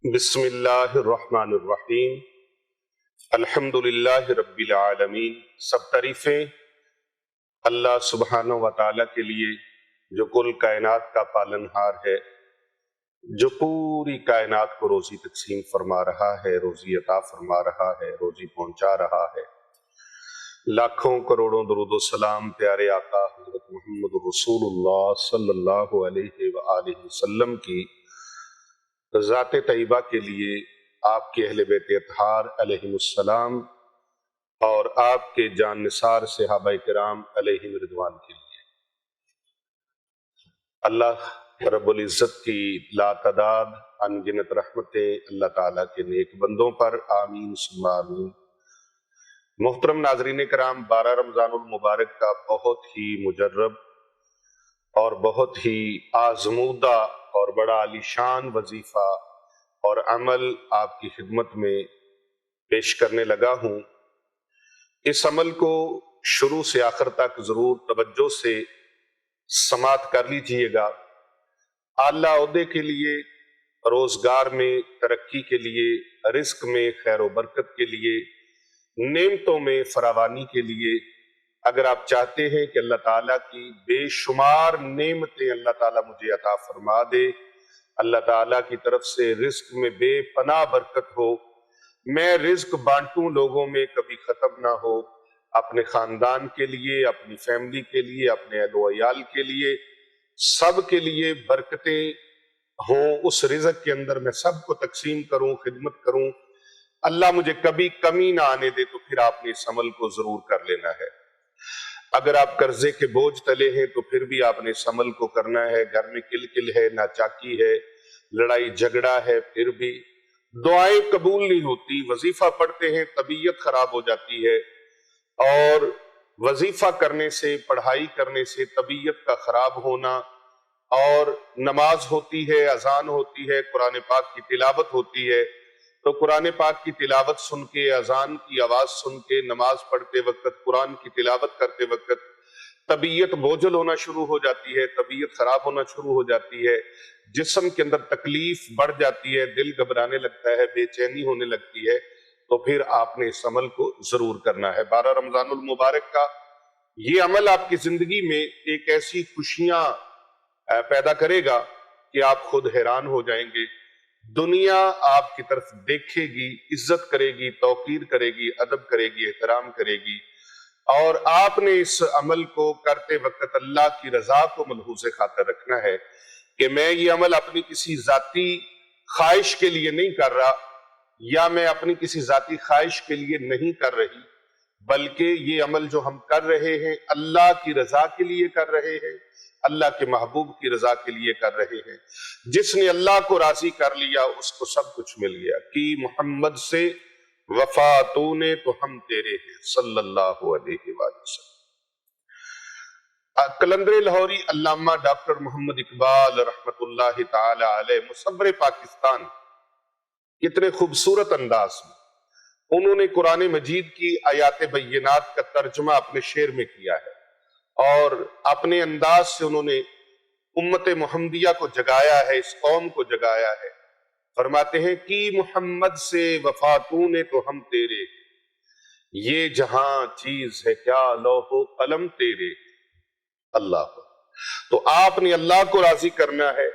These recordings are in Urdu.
بسم اللہ الرحمن الرحیم۔ الحمدللہ رب العالمین۔ سب تعریفیں اللہ سبحانہ و تعالیٰ کے لیے جو کل کائنات کا پالنہار ہے، جو پوری کائنات کو روزی تقسیم فرما رہا ہے، روزی عطا فرما رہا ہے، روزی پہنچا رہا ہے۔ لاکھوں کروڑوں درود و سلام پیارے آقا حضرت محمد رسول اللہ صلی اللہ علیہ وآلہ وسلم کی ذات طیبہ کے لیے، آپ کے اہل بیت اطہار علیہم السلام اور آپ کے جان نثار صحابہ کرام علیہم رضوان کے لیے۔ اللہ رب العزت کی لا تعداد انگنت رحمتیں اللہ تعالیٰ کے نیک بندوں پر آمین ثم آمین۔ محترم ناظرین کرام، 12 رمضان المبارک کا بہت ہی مجرب اور بہت ہی آزمودہ اور بڑا عالیشان وظیفہ اور عمل آپ کی خدمت میں پیش کرنے لگا ہوں۔ اس عمل کو شروع سے آخر تک ضرور توجہ سے سماعت کر لیجئے گا۔ اعلیٰ عہدے کے لیے، روزگار میں ترقی کے لیے، رزق میں خیر و برکت کے لیے، نعمتوں میں فراوانی کے لیے، اگر آپ چاہتے ہیں کہ اللہ تعالیٰ کی بے شمار نعمتیں اللہ تعالیٰ مجھے عطا فرما دے، اللہ تعالیٰ کی طرف سے رزق میں بے پناہ برکت ہو، میں رزق بانٹوں لوگوں میں کبھی ختم نہ ہو، اپنے خاندان کے لیے، اپنی فیملی کے لیے، اپنے اہل و عیال کے لیے، سب کے لیے برکتیں ہوں، اس رزق کے اندر میں سب کو تقسیم کروں، خدمت کروں، اللہ مجھے کبھی کمی نہ آنے دے، تو پھر آپ نے اس عمل کو ضرور کر لینا ہے۔ اگر آپ قرضے کے بوجھ تلے ہیں تو پھر بھی آپ نے اس عمل کو کرنا ہے۔ گھر میں کل کل ہے، ناچاکی ہے، لڑائی جھگڑا ہے، پھر بھی دعائیں قبول نہیں ہوتی، وظیفہ پڑھتے ہیں طبیعت خراب ہو جاتی ہے، اور وظیفہ کرنے سے، پڑھائی کرنے سے طبیعت کا خراب ہونا، اور نماز ہوتی ہے، اذان ہوتی ہے، قرآن پاک کی تلاوت ہوتی ہے، تو قرآن پاک کی تلاوت سن کے، اذان کی آواز سن کے، نماز پڑھتے وقت، قرآن کی تلاوت کرتے وقت طبیعت بوجھل ہونا شروع ہو جاتی ہے، طبیعت خراب ہونا شروع ہو جاتی ہے، جسم کے اندر تکلیف بڑھ جاتی ہے، دل گھبرانے لگتا ہے، بے چینی ہونے لگتی ہے، تو پھر آپ نے اس عمل کو ضرور کرنا ہے۔ 12 رمضان المبارک کا یہ عمل آپ کی زندگی میں ایک ایسی خوشیاں پیدا کرے گا کہ آپ خود حیران ہو جائیں گے۔ دنیا آپ کی طرف دیکھے گی، عزت کرے گی، توقیر کرے گی، ادب کرے گی، احترام کرے گی، اور آپ نے اس عمل کو کرتے وقت اللہ کی رضا کو ملحوظ خاطر رکھنا ہے کہ میں یہ عمل اپنی کسی ذاتی خواہش کے لیے نہیں کر رہا، یا میں اپنی کسی ذاتی خواہش کے لیے نہیں کر رہی، بلکہ یہ عمل جو ہم کر رہے ہیں اللہ کی رضا کے لیے کر رہے ہیں، اللہ کے محبوب کی رضا کے لیے کر رہے ہیں۔ جس نے اللہ کو راضی کر لیا اس کو سب کچھ مل گیا۔ کی محمد سے وفا تو نے تو ہم تیرے ہیں، صلی اللہ علیہ وآلہ وسلم۔ قلندر لاہوری علامہ ڈاکٹر محمد اقبال رحمت اللہ تعالی علیہ، مصور پاکستان، کتنے خوبصورت انداز میں انہوں نے قرآن مجید کی آیات بینات کا ترجمہ اپنے شعر میں کیا ہے، اور اپنے انداز سے انہوں نے امت محمدیہ کو جگایا ہے، اس قوم کو جگایا ہے۔ فرماتے ہیں کہ محمد سے وفا تو نے تو ہم تیرے، یہ جہاں چیز ہے کیا لوح و قلم تیرے، اللہ۔ تو آپ نے اللہ کو راضی کرنا ہے،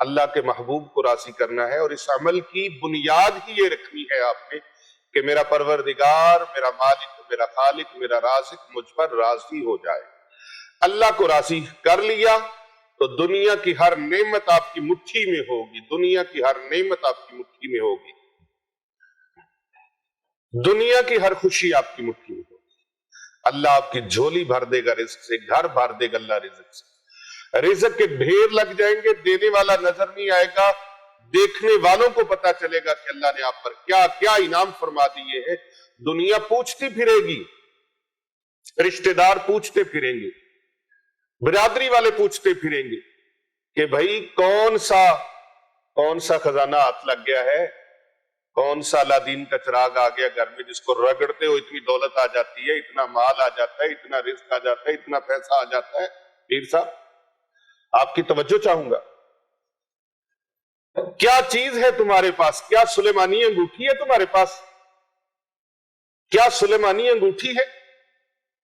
اللہ کے محبوب کو راضی کرنا ہے، اور اس عمل کی بنیاد ہی یہ رکھنی ہے آپ نے کہ میرا پروردگار، میرا مالک، میرا خالق، میرا رازق مجھ پر راضی ہو جائے۔ اللہ کو راضی کر لیا تو دنیا کی ہر نعمت آپ کی مٹھی میں ہوگی، دنیا کی ہر نعمت آپ کی مٹھی میں ہوگی، دنیا کی ہر خوشی آپ کی مٹھی میں ہوگی۔ اللہ آپ کی جھولی بھر دے گا رزق سے، گھر بھر دے گا اللہ رزق سے، رزق کے ڈھیر لگ جائیں گے، دینے والا نظر نہیں آئے گا، دیکھنے والوں کو پتا چلے گا کہ اللہ نے آپ پر کیا کیا انعام فرما دیے ہیں۔ دنیا پوچھتی پھرے گی، رشتہ دار پوچھتے پھریں گے، برادری والے پوچھتے پھریں گے کہ بھائی کون سا خزانہ ہاتھ لگ گیا ہے، کون سا الادین کا چراغ آ گیا گھر میں، جس کو رگڑتے ہو اتنی دولت آ جاتی ہے، اتنا مال آ جاتا ہے، اتنا رزق آ جاتا ہے، اتنا پیسہ آ جاتا ہے۔ پیر صاحب، آپ کی توجہ چاہوں گا۔ کیا چیز ہے تمہارے پاس؟ کیا سلیمانی انگوٹھی ہے تمہارے پاس؟ کیا سلیمانی انگوٹھی ہے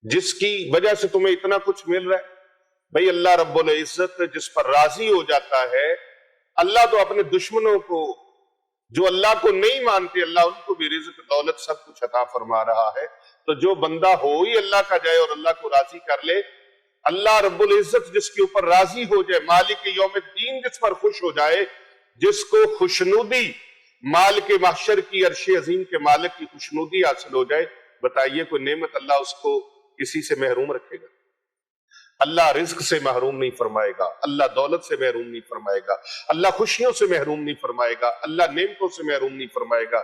جس کی وجہ سے تمہیں اتنا کچھ مل رہا ہے؟ بھئی اللہ رب العزت جس پر راضی ہو جاتا ہے، اللہ تو اپنے دشمنوں کو، جو اللہ کو نہیں مانتے، اللہ ان کو بھی رزق، دولت، سب کچھ عطا فرما رہا ہے۔ تو جو بندہ ہو ہی اللہ کا جائے اور اللہ کو راضی کر لے، اللہ رب العزت جس کے اوپر راضی ہو جائے، مالک یوم الدین جس پر خوش ہو جائے، جس کو خوشنودی مالک محشر کی عرش عظیم کے مالک کی خوشنودی حاصل ہو جائے، بتائیے کوئی نعمت اللہ اس کو کسی سے محروم رکھے گا؟ اللہ رزق سے محروم نہیں فرمائے گا، اللہ دولت سے محروم نہیں فرمائے گا، اللہ خوشیوں سے محروم نہیں فرمائے گا، اللہ نعمتوں سے محروم نہیں فرمائے گا۔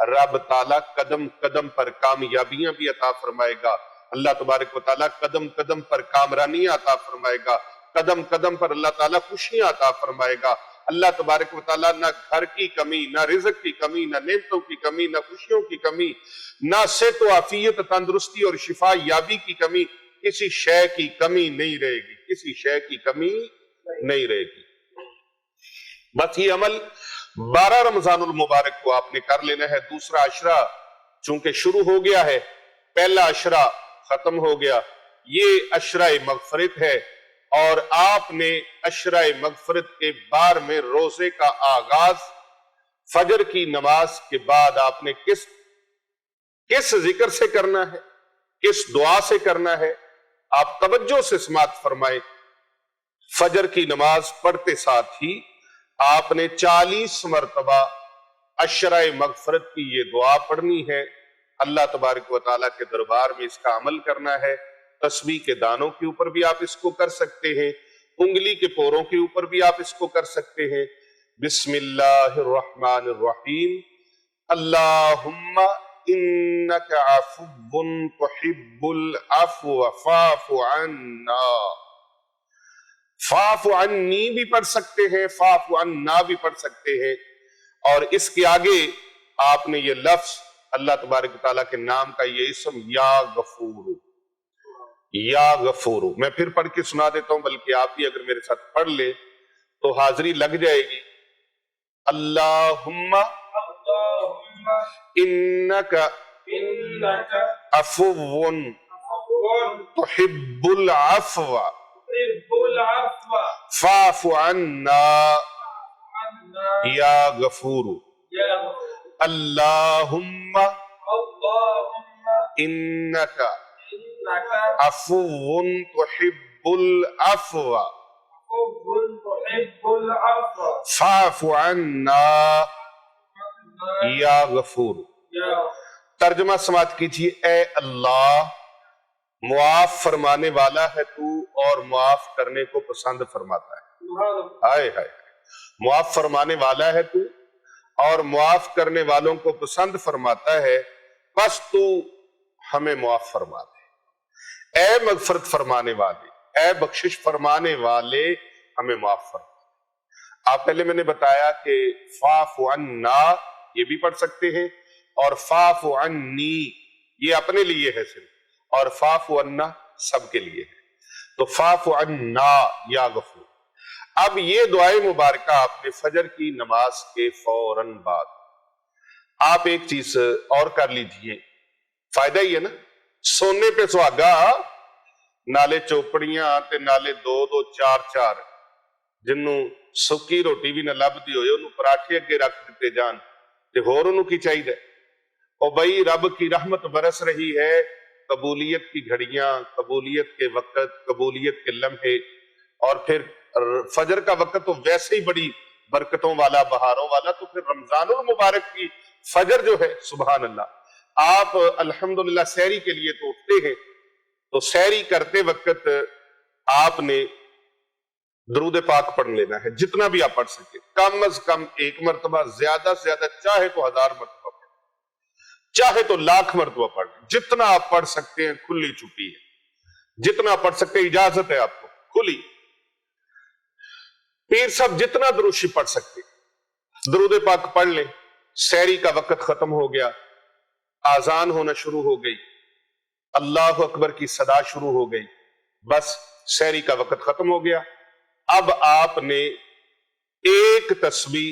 رب تعالیٰ قدم قدم پر کامیابیاں بھی عطا فرمائے گا، اللہ تبارک و تعالیٰ قدم قدم پر کامرانیاں عطا فرمائے گا، قدم قدم پر اللہ تعالیٰ خوشیاں عطا فرمائے گا۔ اللہ تبارک و تعالیٰ نہ گھر کی کمی، نہ رزق کی کمی، نہ نعمتوں کی کمی، نہ خوشیوں کی کمی، نہ صحت و عافیت، تندرستی اور شفا یابی کی کمی، کسی شے کی کمی نہیں رہے گی، کسی شے کی کمی نہیں رہے گی۔ بس یہ عمل 12 رمضان المبارک کو آپ نے کر لینا ہے۔ دوسرا عشرہ چونکہ شروع ہو گیا ہے، پہلا عشرہ ختم ہو گیا، یہ عشرہ مغفرت ہے، اور آپ نے عشرہ مغفرت کے بار میں روزے کا آغاز فجر کی نماز کے بعد آپ نے کس ذکر سے کرنا ہے، کس دعا سے کرنا ہے، آپ توجہ سے سماعت فرمائیں۔ فجر کی نماز پڑھتے ساتھ ہی آپ نے 40 مرتبہ عشرہ مغفرت کی یہ دعا پڑھنی ہے، اللہ تبارک و تعالیٰ کے دربار میں اس کا عمل کرنا ہے۔ تسبیح کے دانوں کے اوپر بھی آپ اس کو کر سکتے ہیں، انگلی کے پوروں کے اوپر بھی آپ اس کو کر سکتے ہیں۔ بسم اللہ الرحمن الرحیم، اللہم انک عفو تحب العفو فاعف عنا۔ فاعف عنی بھی پڑھ سکتے ہیں، فاعف عنا بھی پڑھ سکتے ہیں، اور اس کے آگے آپ نے یہ لفظ اللہ تبارک تعالیٰ کے نام کا یہ اسم یا غفور، یا غفور، میں پھر پڑھ کے سنا دیتا ہوں، بلکہ آپ بھی اگر میرے ساتھ پڑھ لیں تو حاضری لگ جائے گی۔ اللہم انک عفو تحب العفو فاعف عنا یا غفور۔ اللہم انک عفو تحب العفو فاعف عنا یا غفور۔ ترجمہ سماعت کیجئے، اے اللہ معاف فرمانے والا ہے تو، اور معاف کرنے کو پسند فرماتا ہے۔ ہائے ہائے، معاف فرمانے والا ہے تو اور معاف کرنے والوں کو پسند فرماتا ہے، بس تو ہمیں معاف فرما دے۔ اے مغفرت فرمانے والے، اے بخشش فرمانے والے، ہمیں معاف فرما۔ آپ پہلے میں نے بتایا کہ فاعف عنا یہ بھی پڑھ سکتے ہیں، اور فاعف عنی یہ اپنے لیے ہے صرف، اور فاعف عنا سب کے لیے ہے۔ تو فاعف عنا یا غفور۔ اب یہ دعائے مبارکہ آپ نے فجر کی نماز کے فوراً بعد آپ ایک چیز اور کر لیجئے، فائدہ ہی ہے نا، سونے پہ سہاگا، نالے چوپڑیاں تے نالے دو دو چار چار، جنوں سکی روٹی بھی نہ لبدی ہوئے انہوں پراٹھے اگے رکھ دیتے جان، تے ہور انہوں کی چاہیے، او بھائی رب کی رحمت برس رہی ہے، قبولیت کی گھڑیاں، قبولیت کے وقت، قبولیت کے لمحے، اور پھر فجر کا وقت تو ویسے ہی بڑی برکتوں والا، بہاروں والا، تو پھر رمضان المبارک کی فجر جو ہے، سبحان اللہ، آپ الحمدللہ سحری کے لیے تو اٹھتے ہیں، تو سحری کرتے وقت آپ نے درود پاک پڑھ لینا ہے، جتنا بھی آپ پڑھ سکیں، کم از کم 1 مرتبہ، زیادہ سے زیادہ چاہے تو 1000 مرتبہ پڑھ، چاہے تو 1,00,000 مرتبہ پڑھ، جتنا آپ پڑھ سکتے ہیں، کھلی چھٹی ہے، جتنا پڑھ سکتے ہیں، اجازت ہے آپ کو کھلی۔ پیر صاحب جتنا دروشی پڑھ سکتے درود پاک پڑھ لیں۔ سحری کا وقت ختم ہو گیا، آذان ہونا شروع ہو گئی، اللہ اکبر کی صدا شروع ہو گئی، بس سحری کا وقت ختم ہو گیا۔ اب آپ نے ایک تسبیح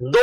2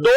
2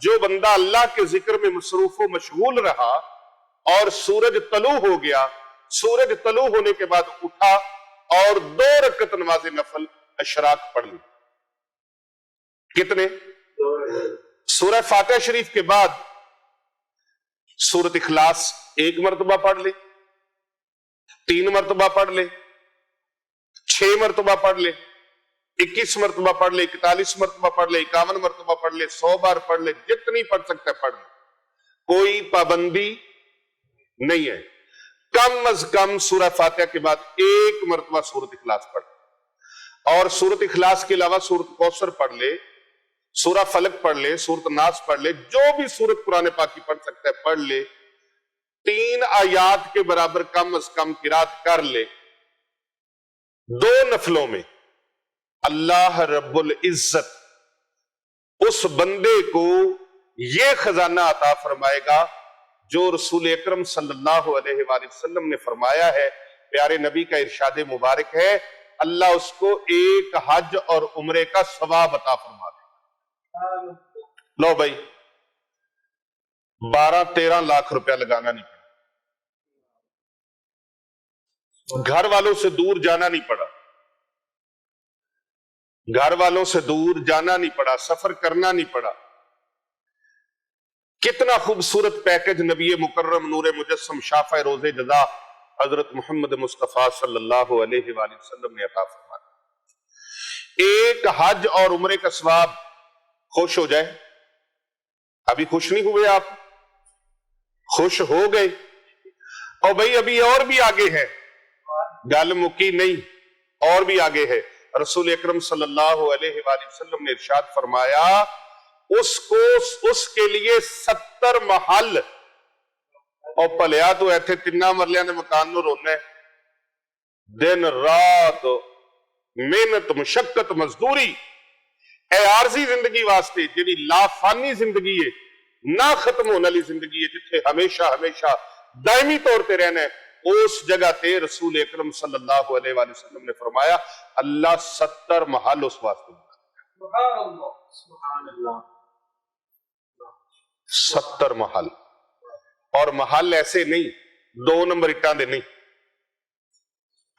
جو بندہ اللہ کے ذکر میں مصروف و مشغول رہا اور سورج طلوع ہو گیا، سورج طلوع ہونے کے بعد اٹھا اور 2 رکعت نماز نفل اشراق پڑھ لی. کتنے؟ سورہ فاتحہ شریف کے بعد سورۃ اخلاص 1 مرتبہ پڑھ لے، 3 مرتبہ پڑھ لے، 6 مرتبہ پڑھ لے، 21 مرتبہ پڑھ لے، 41 مرتبہ پڑھ لے، 51 مرتبہ پڑھ لے، 100 بار پڑھ لے، جتنی پڑھ سکتا ہے پڑھ لے، کوئی پابندی نہیں ہے. کم از کم سورہ فاتحہ کے بعد 1 مرتبہ سورۃ اخلاص پڑھ لے، اور سورۃ اخلاص کے علاوہ سورۃ کوثر پڑھ لے، سورہ فلق پڑھ لے، سورۃ ناس پڑھ لے، جو بھی سورۃ قرآن پاک کی پڑھ سکتا ہے پڑھ لے. 3 آیات کے برابر کم از کم قرات کر لے. 2 نفلوں میں اللہ رب العزت اس بندے کو یہ خزانہ عطا فرمائے گا جو رسول اکرم صلی اللہ علیہ وآلہ وسلم نے فرمایا ہے. پیارے نبی کا ارشاد مبارک ہے، اللہ اس کو 1 حج اور عمرے کا ثواب عطا فرما دے. لو بھائی 12-13 لاکھ روپیہ لگانا نہیں پڑا، گھر والوں سے دور جانا نہیں پڑا، گھر والوں سے دور جانا نہیں پڑا، سفر کرنا نہیں پڑا. کتنا خوبصورت پیکج نبی مکرم نور مجسم شافع روز جزا حضرت محمد مصطفیٰ صلی اللہ علیہ وآلہ وسلم نے عطا فرمایا. 1 حج اور عمرے کا ثواب. خوش ہو جائے. ابھی خوش نہیں ہوئے؟ آپ خوش ہو گئے؟ اور بھائی ابھی اور بھی آگے ہے، گل مکی نہیں، اور بھی آگے ہے. رسول اکرم صلی اللہ علیہ وآلہ وسلم نے ارشاد فرمایا اس کے لیے 70 محل. اور پلیا تو ایتھے 3 مرلیاں نے مکان نو رونا ہے، دن رات محنت مشقت مزدوری، اے عارضی زندگی واسطے جیڑی لافانی زندگی ہے، نہ ختم ہونے والی زندگی ہے، جتھے ہمیشہ ہمیشہ دائمی طور پہ رہنا ہے. اس جگہ تے رسول اکرم صلی اللہ علیہ وآلہ وسلم نے فرمایا اللہ 70 محل اس واسطے. سبحان اللہ. 70 محل. اور محل ایسے نہیں 2 نمبر اٹاں دے نہیں،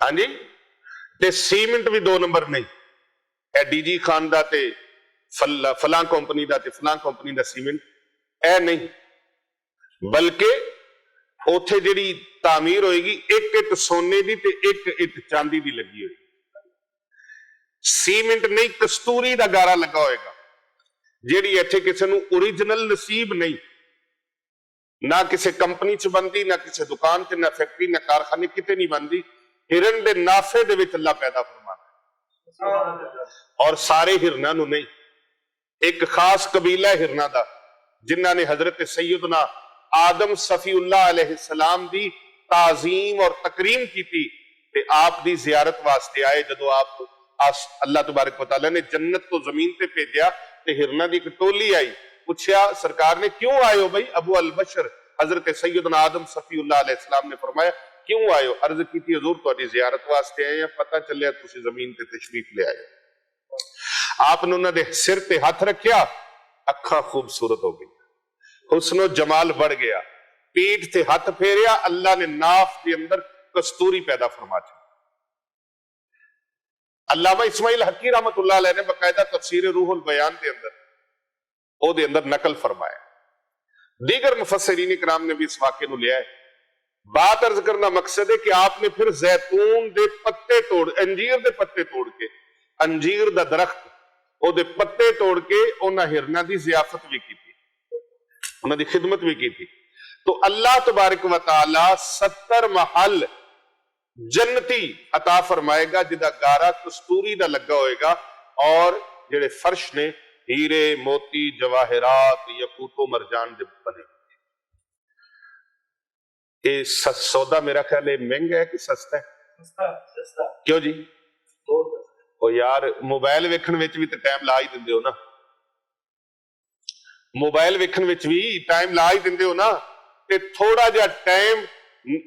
ہاں جی، تے سیمنٹ بھی 2 نمبر نہیں، اے ڈی جی خان دا تے فلاں کمپنی دا تے فلاں کمپنی دا سیمنٹ اے نہیں، بلکہ اوتھے جڑی تعمیر ہوئے گی 1 اٹ سونے دی تے 1 اٹ چاندی دی لگی ہوئی. سیمنٹ نہیں، کستوری دا گارا لگا ہوئے گا، جیڑی ایتھے کسے نو اوریجنل نصیب نہیں، نہ کسے کمپنی چ بندی، نہ کسے دکان تے، نہ فیکٹری، نہ کارخانے کتے نہیں بندی. ہرن دے نافے دے وچ اللہ پیدا فرمانا، اور سارے ہرناں نو نہیں. ایک خاص قبیلہ ہرناں دا جنہاں نے حضرت سیدنا آدم صفی اللہ علیہ السلام دی تعظیم اور تکریم کی تھی تے آپ دی زیارت واسطے آئے. جدو آپ اللہ تبارک و تعالیٰ نے جنت کو زمین تے بھیجا تے ہرنا دی ایک ٹولی آئی. پوچھا سرکار نے کیوں آئے ہو بھائی؟ ابو البشر حضرت سیدنا آدم صفی اللہ علیہ السلام نے فرمایا کیوں آئے ہو؟ عرض کی تھی حضور تہاڈی زیارت واسطے آئے ہیں، پتہ چلیا تسی زمین تے تشریف لے آئے. آپ نے انہاں دے سر تے ہاتھ رکھیا، اکھاں خوبصورت ہو گئی، حسن و جمال بڑھ گیا. پیٹھ تے ہاتھ پھیریا، اللہ نے ناف کے اندر کستوری پیدا فرما دی. علامہ اسماعیل حقی رحمت اللہ علیہ نے باقاعدہ تفسیر روح البیان دے اندر نقل فرمایا. دیگر مفسرین کرام نے بھی اس واقعے نو لیا ہے. بات عرض کرنا مقصد ہے کہ آپ نے پھر زیتون دے پتے توڑ، انجیر دے پتے توڑ کے، انجیر دا درخت او دے پتے توڑ کے انہاں ہرناں دی ضیافت بھی کی تھی، انہاں دی خدمت بھی کی تھی. تو اللہ تبارک و تعالی 70 محل جنتی عطا فرمائے گا جدا گارا کستوری دا لگا ہوئے گا، اور جڑے فرش نے ہیرے موتی جواہرات یاقوت و مرجان دے بنے. یہ سودا میرا خیال ہے مہنگا ہے کہ سستا ہے؟ کیوں جی؟ او یار موبائل ویکھن وچ بھی تے ٹائم لا ہی دیندے ہو نا، موبائل ویکھن وچ بھی ٹائم لا ہی دیندے ہو نا، تے تھوڑا جا ٹائم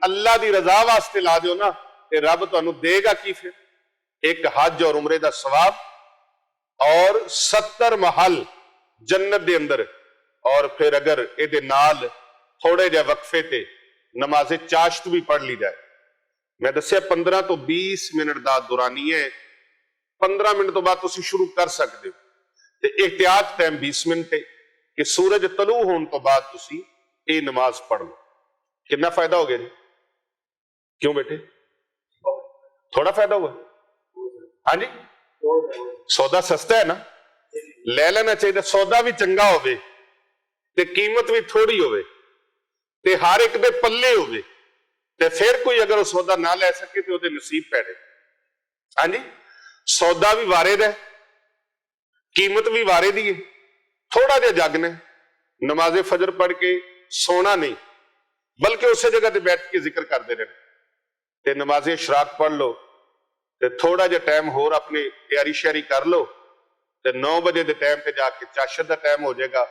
اللہ دی رضا واسطے لا دیو نا، تے رب تانوں دے گا کی پھر؟ 1 حج اور عمرے دا ثواب، اور 70 محل جنت دے اندر، اور پھر اگر ਇਹਦੇ ਨਾਲ ਥੋੜੇ ਜਿਹੇ ਵਕਫੇ ਤੇ ਨਮਾਜ਼ੇ ਚਾਸ਼ਤ ਵੀ ਪੜ ਲਈ ਜਾਏ। ਮੈਂ ਦੱਸਿਆ 15 ਤੋਂ 20 ਮਿੰਟ ਦਾ ਦੁਰਾਨੀ ਹੈ, 15 ਮਿੰਟ ਤੋਂ ਬਾਅਦ ਤੁਸੀਂ ਸ਼ੁਰੂ ਕਰ ਸਕਦੇ ਹੋ ਤੇ ਇhtiyat ਟਾਈਮ 20 ਮਿੰਟ ਹੈ ਕਿ ਸੂਰਜ ਤਲੂ ਹੋਣ ਤੋਂ ਬਾਅਦ ਤੁਸੀਂ ਇਹ ਨਮਾਜ਼ ਪੜ ਲਓ। ਕਿੰਨਾ ਫਾਇਦਾ ਹੋ ਗਿਆ ਜੀ? ਕਿਉਂ ਬੇਟੇ? ਥੋੜਾ ਫਾਇਦਾ ਹੋਇਆ? ਹਾਂਜੀ, ਸੌਦਾ ਸਸਤਾ ਹੈ ਨਾ, ਲੈ ਲੈਣਾ ਚਾਹੀਦਾ। ਸੌਦਾ ਵੀ ਚੰਗਾ ਹੋਵੇ ਤੇ ਕੀਮਤ ਵੀ ਥੋੜੀ ਹੋਵੇ ਤੇ ਹਰ ਇੱਕ ਦੇ ਪੱਲੇ ਹੋਵੇ ਤੇ ਫਿਰ ਕੋਈ ਅਗਰ ਉਹ ਸੌਦਾ ਨਾ ਲੈ ਸਕੇ ਤੇ ਉਹਦੇ ਨਸੀਬ ਪੈੜੇ। ਹਾਂਜੀ, ਸੌਦਾ ਵੀ ਵਾਰੇ ਦਾ, ਕੀਮਤ ਵੀ ਵਾਰੇ ਦੀ ਹੈ। ਥੋੜਾ ਜਿਹਾ ਜਗਨਾ, ਨਮਾਜ਼ੇ ਫਜਰ ਪੜ੍ਹ ਕੇ ਸੋਣਾ ਨਹੀਂ, ਬਲਕਿ ਉਸੇ ਜਗ੍ਹਾ ਤੇ ਬੈਠ ਕੇ ਜ਼ਿਕਰ ਕਰਦੇ ਰਹਿਣਾ ਤੇ ਨਮਾਜ਼ੇ ਇਸ਼ਰਾਕ ਪੜ੍ਹ ਲਓ ਤੇ ਥੋੜਾ ਜਿਹਾ ਟਾਈਮ ਹੋਰ ਆਪਣੀ ਤਿਆਰੀ ਸ਼ਿਆਰੀ ਕਰ ਲਓ ਤੇ 9 ਵਜੇ ਦੇ ਟਾਈਮ ਤੇ ਜਾ ਕੇ ਚਾਸ਼ਤ ਦਾ ਟਾਈਮ ਹੋ ਜਾਏਗਾ।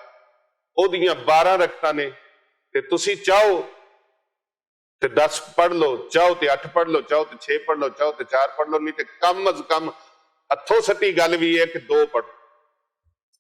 ਉਹਦੀਆਂ 12 ਰਕਤਾਂ ਨੇ ਤੇ ਤੁਸੀਂ ਚਾਹੋ ਤੇ 10 ਪੜ੍ਹ ਲਓ, ਚਾਹੋ ਤੇ 8 ਪੜ੍ਹ ਲਓ, ਚਾਹੋ ਤੇ 6 ਪੜ੍ਹ ਲਓ, ਚਾਹੋ ਤੇ 4 ਪੜ੍ਹ ਲਓ, ਨਹੀਂ ਤੇ ਕਮ ਅਜ਼ ਕਮ ਹੱਥੋਂ ਸੱਟੀ ਗੱਲ ਵੀ ਹੈ ਕਿ 2 ਪੜ੍ਹ।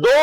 2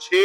6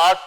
8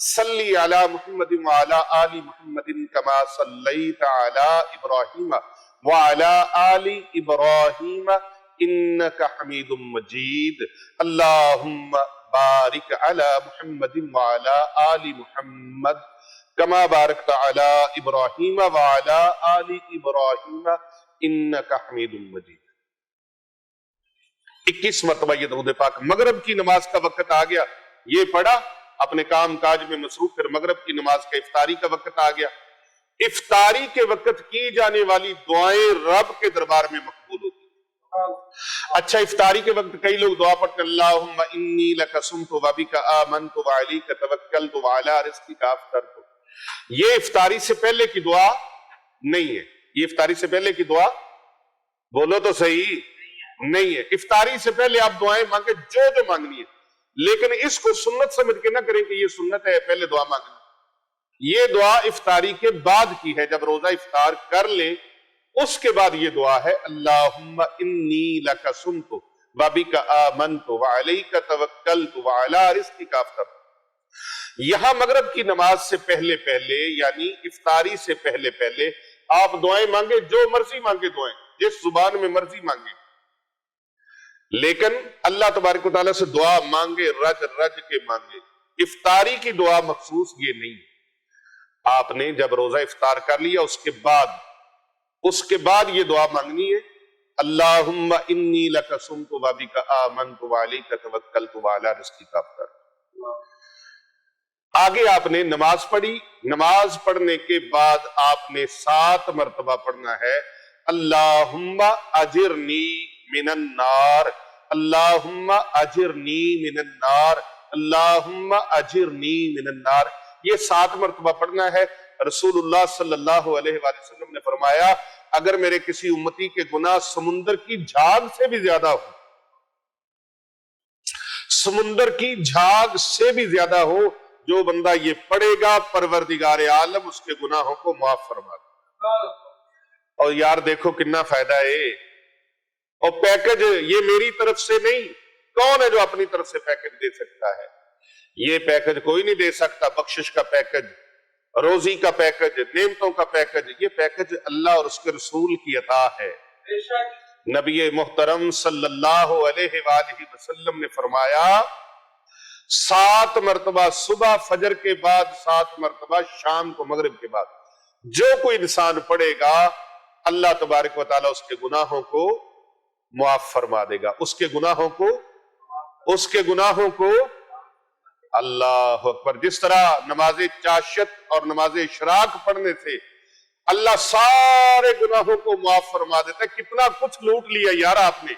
صلی علی محمد وعلی آل محمد کما صلیت علی ابراہیم وعلی آل ابراہیم انک حمید مجید اللہم بارک علی محمد وعلی آل محمد کما بارکت علی ابراہیم وعلی آل ابراہیم انک حمید مجید۔ 21 مرتبہ یہ درود پاک۔ مغرب کی نماز کا وقت آ گیا، یہ پڑھا، اپنے کام کاج میں مصروف، پھر مغرب کی نماز کا افطاری کا وقت آ گیا۔ افطاری کے وقت کی جانے والی دعائیں رب کے دربار میں مقبول ہوتی ہیں۔ اچھا، افطاری کے وقت کئی لوگ دعا پڑھتے ہیں اللہم انی لک صمت وبک آمنت وعلیک توکلت وعلی رزقک افطرت۔ یہ افطاری سے پہلے کی دعا نہیں ہے، یہ افطاری سے پہلے کی دعا بولو تو صحیح نہیں ہے۔ افطاری سے پہلے آپ دعائیں مانگیں جو مانگنی ہے، لیکن اس کو سنت سمجھ کے نہ کریں کہ یہ سنت ہے پہلے دعا مانگنا۔ یہ دعا افطاری کے بعد کی ہے، جب روزہ افطار کر لیں اس کے بعد یہ دعا ہے اللہم انی لک صمت وبک آمنت وعلیک توکلت وعلی رزقک افطرت۔ یہاں مغرب کی نماز سے پہلے یعنی افطاری سے پہلے آپ دعائیں مانگیں، جو مرضی مانگے دعائیں، جس زبان میں مرضی مانگے، لیکن اللہ تبارک و تعالیٰ سے دعا مانگے رج کے مانگے۔ افطاری کی دعا مخصوص یہ نہیں، آپ نے جب روزہ افطار کر لیا اس کے بعد یہ دعا مانگنی ہے اللہم انی لک صمت وبک آمنت وعلیک توکلت وعلی رزقک افطرت۔ آگے آپ نے نماز پڑھی، نماز پڑھنے کے بعد آپ نے 7 مرتبہ پڑھنا ہے اللہم اجرنی من النار، اللہم اجرنی من النار، اللہم اجرنی من النار۔ یہ 7 مرتبہ پڑھنا ہے۔ رسول اللہ صلی اللہ علیہ وآلہ وسلم نے فرمایا اگر میرے کسی امتی کے گناہ سمندر کی جھاگ سے بھی زیادہ ہو، سمندر کی جھاگ سے بھی زیادہ ہو، جو بندہ یہ پڑھے گا پروردگار عالم اس کے گناہوں کو معاف فرما دے۔ اور یار دیکھو کتنا فائدہ ہے، اور پیکج یہ میری طرف سے نہیں، کون ہے جو اپنی طرف سے پیکج دے سکتا ہے؟ یہ پیکج کوئی نہیں دے سکتا، بخشش کا پیکج، روزی کا پیکج، نعمتوں کا پیکج، یہ پیکج اللہ اور اس کے رسول کی عطا ہے۔ نبی محترم صلی اللہ علیہ وآلہ وسلم نے فرمایا 7 مرتبہ صبح فجر کے بعد، 7 مرتبہ شام کو مغرب کے بعد، جو کوئی انسان پڑھے گا اللہ تبارک و تعالیٰ اس کے گناہوں کو معاف فرما دے گا، اس کے گناہوں کو اللہ اکبر۔ جس طرح نماز چاشت اور نماز اشراق پڑھنے سے اللہ سارے گناہوں کو معاف فرما دیتا ہے۔ کتنا کچھ لوٹ لیا یار آپ نے،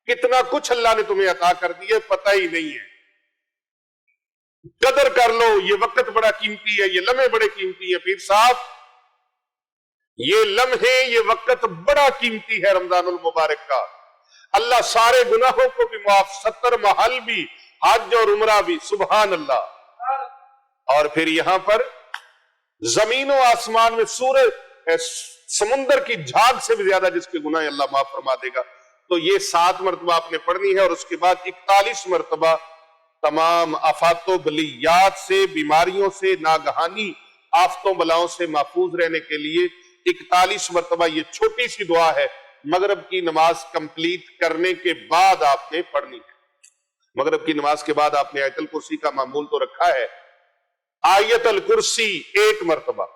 کتنا کچھ اللہ نے تمہیں عطا کر دیا پتہ ہی نہیں ہے۔ قدر کر لو، یہ وقت بڑا قیمتی ہے، یہ لمحے بڑے قیمتی ہیں پیر صاحب، یہ لمحے یہ وقت بڑا قیمتی ہے رمضان المبارک کا۔ اللہ سارے گناہوں کو بھی معاف، 70 محل بھی، حج اور عمرہ بھی، سبحان اللہ۔ اور پھر یہاں پر زمین و آسمان میں سورج سمندر کی جھاگ سے بھی زیادہ جس کے گناہ اللہ معاف فرما دے گا۔ تو یہ 7 مرتبہ آپ نے پڑھنی ہے، اور اس کے بعد 41 مرتبہ تمام آفات و بلیات سے، بیماریوں سے، ناگہانی آفتوں بلاؤں سے محفوظ رہنے کے لیے 41 مرتبہ یہ چھوٹی سی دعا ہے، مغرب کی نماز کمپلیٹ کرنے کے بعد آپ نے پڑھنی ہے۔ مغرب کی نماز کے بعد آپ نے آیت الکرسی کا معمول تو رکھا ہے، آیت الکرسی 1 مرتبہ۔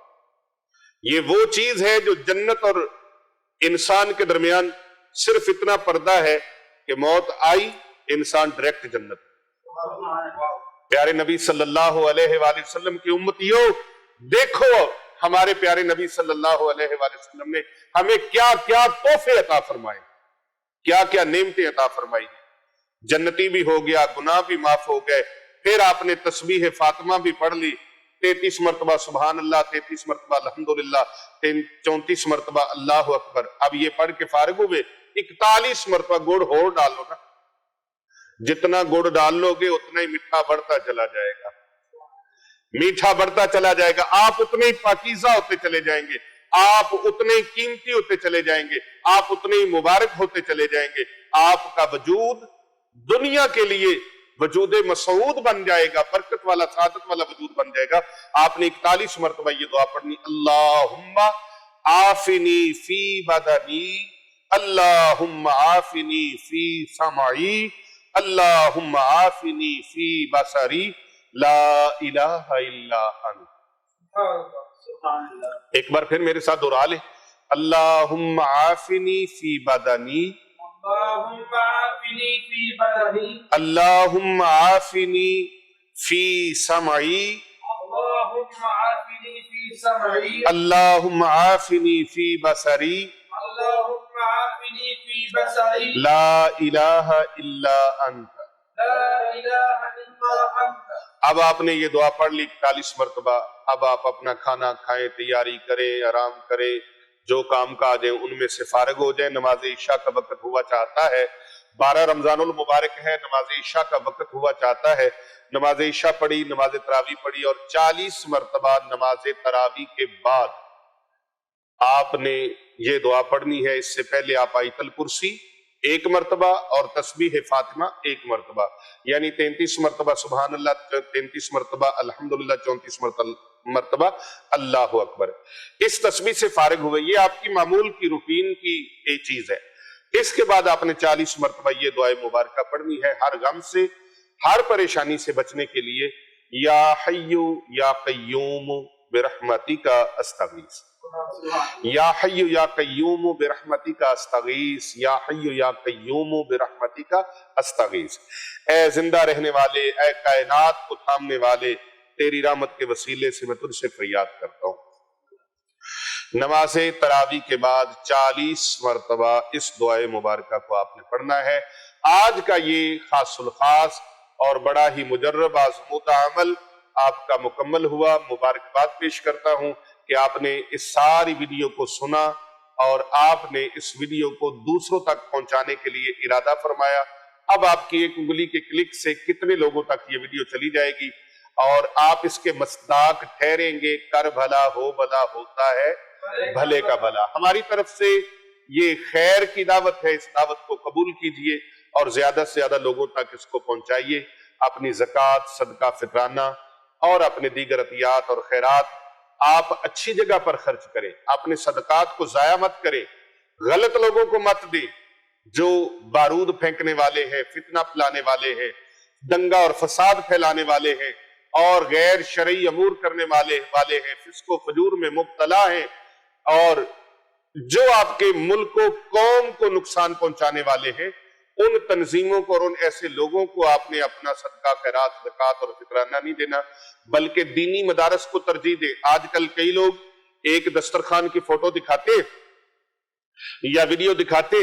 یہ وہ چیز ہے جو جنت اور انسان کے درمیان صرف اتنا پردہ ہے کہ موت آئی انسان ڈائریکٹ جنت۔ پیارے نبی صلی اللہ علیہ وآلہ وسلم کی امتیوں، دیکھو ہمارے پیارے نبی صلی اللہ علیہ وآلہ وسلم نے ہمیں کیا کیا تحفے عطا فرمائے، کیا کیا نعمتیں عطا فرمائی۔ جنتی بھی ہو گیا، گناہ بھی معاف ہو گئے، پھر آپ نے تسبیح فاطمہ بھی پڑھ لی، 33 مرتبہ سبحان اللہ، 33 مرتبہ الحمدللہ، 34 مرتبہ اللہ اکبر۔ اب یہ پڑھ کے فارغ ہوئے، 41 مرتبہ گڑ ہو ڈالو نا، جتنا گڑ ڈال لو گے اتنا ہی میٹھا بڑھتا چلا جائے گا، میٹھا بڑھتا چلا جائے گا، آپ اتنے ہی پاکیزہ ہوتے چلے جائیں گے، آپ اتنے ہی قیمتی ہوتے چلے جائیں گے، آپ اتنے ہی مبارک ہوتے چلے جائیں گے۔ آپ کا وجود دنیا کے لیے وجود مسعود بن جائے گا، برکت والا سعادت والا وجود بن جائے گا۔ آپ نے 41 مرتبہ یہ دعا پڑھنی، اللہم آفنی فی بدنی، اللہم آفنی فی سمعی، اللہم آفنی فی بصری، لا الہ الا انت۔ ایک بار پھر میرے ساتھ دہرا لیں، اللہم آفنی فی بدنی، اللہم عافنی فی بدنی، اللہم آفنی فی سمعی، اللہم عافنی فی سمعی، اللہم آفنی فی بصری، اللہم عافنی فی بصری، لا الہ الا انت۔ لا الہ الا انت۔ اب آپ نے یہ دعا پڑھ لی 41 مرتبہ۔ اب آپ اپنا کھانا کھائیں، تیاری کریں، آرام کریں، جو کام کاج ہیں ان میں سے فارغ ہو جائیں۔ نماز عشاء کا وقت ہوا چاہتا ہے، 12 رمضان المبارک ہے، نماز عشاء کا وقت ہوا چاہتا ہے۔ نماز عشاء پڑھی، نماز تراویح پڑھی، اور 40 مرتبہ نماز تراویح کے بعد آپ نے یہ دعا پڑھنی ہے۔ اس سے پہلے آپ آیت الکرسی 1 مرتبہ اور تسبیح فاطمہ 1 مرتبہ، یعنی 33 مرتبہ سبحان اللہ، 33 مرتبہ الحمدللہ، 34 مرتبہ اللہ اکبر۔ اس تسبیح سے فارغ ہوئے، یہ آپ کی معمول کی روٹین کی ایک چیز ہے۔ اس کے بعد آپ نے 40 مرتبہ یہ دعائے مبارکہ پڑھنی ہے، ہر غم سے، ہر پریشانی سے بچنے کے لیے۔ یا حی یا قیوم برحمتک استغیث، یا حی یا قیوم برحمتک استغیث، یا حی یا قیوم برحمتک استغیث۔ اے زندہ رہنے والے، اے کائنات کو تھامنے والے، تیری رحمت کے وسیلے سے میں تجھ سے فریاد کرتا ہوں۔ نماز تراویح کے بعد 40 مرتبہ اس دعائے مبارکہ کو آپ نے پڑھنا ہے۔ آج کا یہ خاص الخاص اور بڑا ہی مجرب آزمودہ عمل آپ کا مکمل ہوا۔ مبارکباد پیش کرتا ہوں کہ آپ نے اس ساری ویڈیو کو سنا اور آپ نے اس ویڈیو کو دوسروں تک پہنچانے کے لیے ارادہ فرمایا۔ اب آپ کی ایک انگلی کے کلک سے کتنے لوگوں تک یہ ویڈیو چلی جائے گی اور آپ اس کے مصداق ٹھہریں گے۔ کر بھلا ہو بھلا ہوتا ہے بھلے کا بھلا۔ ہماری طرف سے یہ خیر کی دعوت ہے، اس دعوت کو قبول کیجئے اور زیادہ سے زیادہ لوگوں تک اس کو پہنچائیے۔ اپنی زکوٰۃ، صدقہ فطرانہ اور اپنے دیگر عطیات اور خیرات آپ اچھی جگہ پر خرچ کریں۔ اپنے صدقات کو ضائع مت کریں، غلط لوگوں کو مت دیں جو بارود پھینکنے والے ہیں، فتنہ پھیلانے والے ہیں، دنگا اور فساد پھیلانے والے ہیں اور غیر شرعی امور کرنے والے ہیں، فسق و فجور میں مبتلا ہیں، اور جو آپ کے ملک و قوم کو نقصان پہنچانے والے ہیں۔ ان تنظیموں کو اور ان ایسے لوگوں کو آپ نے اپنا صدقہ، خیرات، زکوٰۃ اور فطرانہ نہیں دینا، بلکہ دینی مدارس کو ترجیح دے۔ آج کل کئی لوگ ایک دسترخوان کی فوٹو دکھاتے یا ویڈیو دکھاتے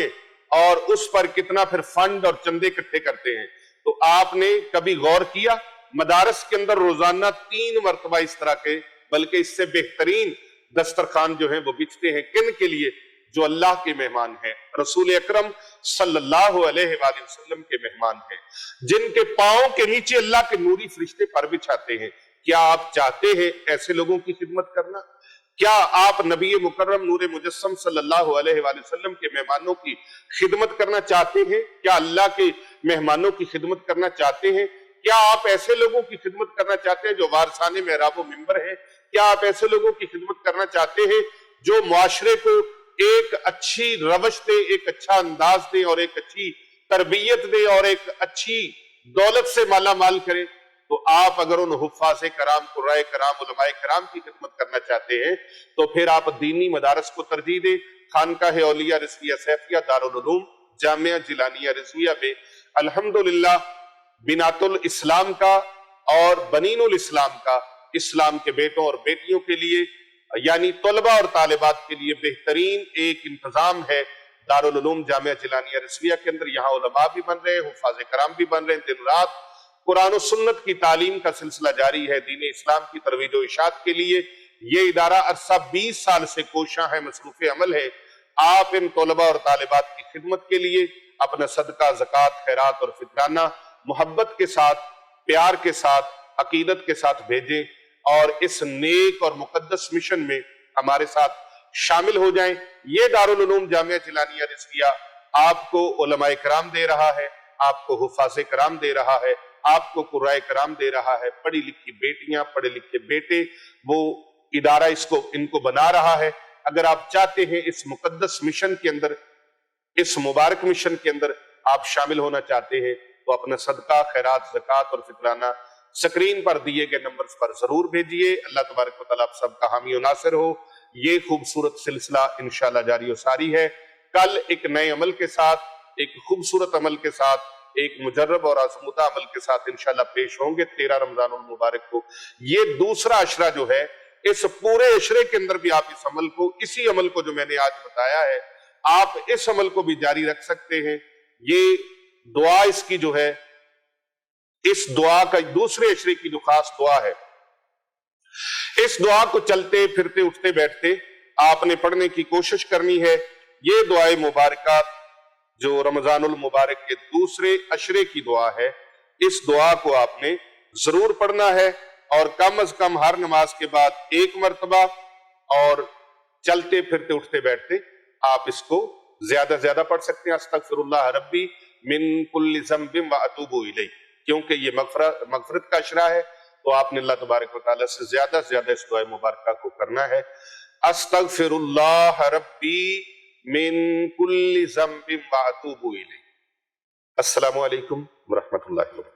اور اس پر کتنا پھر فنڈ اور چندے اکٹھے کرتے ہیں۔ تو آپ نے کبھی غور کیا مدارس کے اندر روزانہ 3 مرتبہ اس طرح کے، بلکہ اس سے بہترین دسترخوان جو ہیں وہ بچتے ہیں؟ کن کے لیے؟ جو اللہ کے مہمان ہیں، رسول اکرم صلی اللہ علیہ وآلہ وسلم کے مہمان ہیں، جن کے پاؤں کے نیچے اللہ کے نوری فرشتے پر بچھاتے ہیں۔ کیا آپ چاہتے ہیں ایسے لوگوں کی خدمت کرنا؟ کیا آپ نبی مکرم نور مجسم صلی اللہ علیہ وآلہ وسلم کے مہمانوں کی خدمت کرنا چاہتے ہیں؟ کیا اللہ کے مہمانوں کی خدمت کرنا چاہتے ہیں؟ کیا آپ ایسے لوگوں کی خدمت کرنا چاہتے ہیں جو وارثان محراب و منبر ہیں؟ کیا آپ ایسے لوگوں کی خدمت کرنا چاہتے ہیں جو معاشرے کو ایک اچھی روش دے، ایک اچھا انداز دے اور ایک اچھی تربیت دے اور ایک اچھی دولت سے مالا مال کرے؟ تو آپ اگر ان حفاظ کرام، قرائے کرام، علماء کرام کی خدمت کرنا چاہتے ہیں تو پھر آپ دینی مدارس کو ترجیح دیں۔ خانقاہ اولیاء رضویہ سیفیہ دارالعلوم جامعہ جیلانیہ رضویہ میں الحمدللہ بنات الاسلام کا اور بنین الاسلام کا، اسلام کے بیٹوں اور بیٹیوں کے لیے یعنی طلبہ اور طالبات کے لیے بہترین ایک انتظام ہے۔ دارالعلوم جامعہ جیلانیہ رضویہ کے اندر یہاں علماء بھی بن رہے ہیں، حفاظ کرام بھی بن رہے ہیں، دن رات قرآن و سنت کی تعلیم کا سلسلہ جاری ہے۔ دین اسلام کی ترویج و اشاعت کے لیے یہ ادارہ عرصہ 20 سال سے کوشاں ہے، مصروف عمل ہے۔ آپ ان طلبہ اور طالبات کی خدمت کے لیے اپنا صدقہ، زکوٰۃ، خیرات اور فطرانہ محبت کے ساتھ، پیار کے ساتھ، عقیدت کے ساتھ بھیجیں اور اس نیک اور مقدس مشن میں ہمارے ساتھ شامل ہو جائیں۔ یہ دارالعلوم جامعہ جیلانیہ رضویہ آپ کو علماء کرام دے رہا ہے، آپ کو حفاظ کرام دے رہا ہے، آپ کو قرآن کرام دے رہا ہے، پڑھی لکھی بیٹیاں، پڑھے لکھے بیٹے، وہ ادارہ ان کو بنا رہا ہے۔ اگر آپ چاہتے ہیں اس مقدس مشن کے اندر، اس مبارک مشن کے اندر آپ شامل ہونا چاہتے ہیں تو اپنا صدقہ، خیرات، زکوٰۃ اور فطرانہ سکرین پر دیے گئے نمبرز پر ضرور بھیجئے۔ اللہ تبارک و تعالیٰ آپ سب کا حامی و ناصر ہو۔ یہ خوبصورت سلسلہ انشاءاللہ جاری و ساری ہے۔ کل ایک نئے عمل کے ساتھ، ایک خوبصورت عمل کے ساتھ، ایک مجرب اور آزمودہ عمل کے ساتھ انشاءاللہ پیش ہوں گے 13 رمضان المبارک کو۔ یہ دوسرا عشرہ جو ہے، اس پورے عشرے کے اندر بھی آپ اس عمل کو، اسی عمل کو جو میں نے آج بتایا ہے، آپ اس عمل کو بھی جاری رکھ سکتے ہیں۔ یہ دعا اس کی جو ہے، اس دعا کا دوسرے عشرے کی جو خاص دعا ہے، اس دعا کو چلتے پھرتے اٹھتے بیٹھتے آپ نے پڑھنے کی کوشش کرنی ہے۔ یہ دعائے مبارکہ جو رمضان المبارک کے دوسرے عشرے کی دعا ہے، اس دعا کو آپ نے ضرور پڑھنا ہے، اور کم از کم ہر نماز کے بعد ایک مرتبہ، اور چلتے پھرتے اٹھتے بیٹھتے آپ اس کو زیادہ زیادہ پڑھ سکتے ہیں۔ استغفر اللہ ربی من کل ذنب واتوب الیہ، کیونکہ یہ مغفرت کا عشرہ ہے، تو آپ نے اللہ تبارک و تعالیٰ سے زیادہ سے زیادہ اس دعائے مبارکہ کو کرنا ہے۔ استغفر اللہ ربی من کل ذنب واتوب الیہ۔ السلام علیکم ورحمۃ اللہ وبرکاتہ۔